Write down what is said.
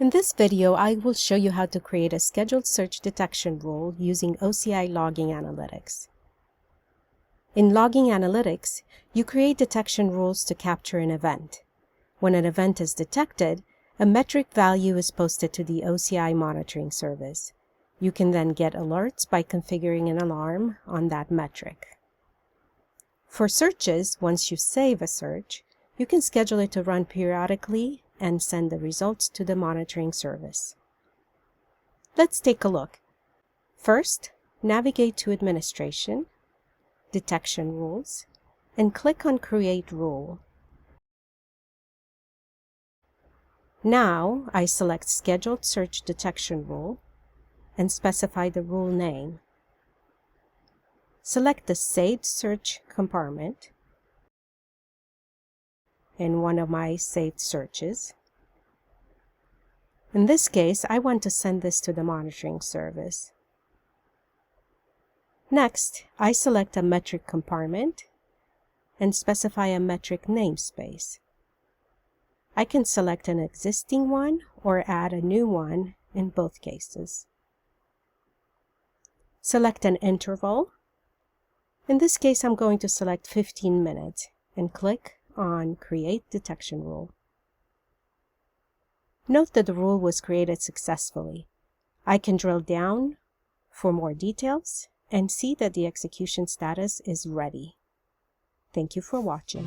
In this video, I will show you how to create a scheduled search detection rule using OCI Logging Analytics. In Logging Analytics, you create detection rules to capture an event. When an event is detected, a metric value is posted to the OCI monitoring service. You can then get alerts by configuring an alarm on that metric. For searches, once you save a search, you can schedule it to run periodically and send the results to the monitoring service. Let's take a look. First, navigate to Administration, Detection Rules, and click on Create Rule. Now, I select Scheduled Search Detection Rule and specify the rule name. Select the Saved Search compartment in one of my saved searches. In this case, I want to send this to the monitoring service. Next, I select a metric compartment and specify a metric namespace. I can select an existing one or add a new one in both cases. Select an interval. In this case, I'm going to select 15 minutes and click on Create Detection Rule. Note that the rule was created successfully. I can drill down for more details and see that the execution status is ready. Thank you for watching.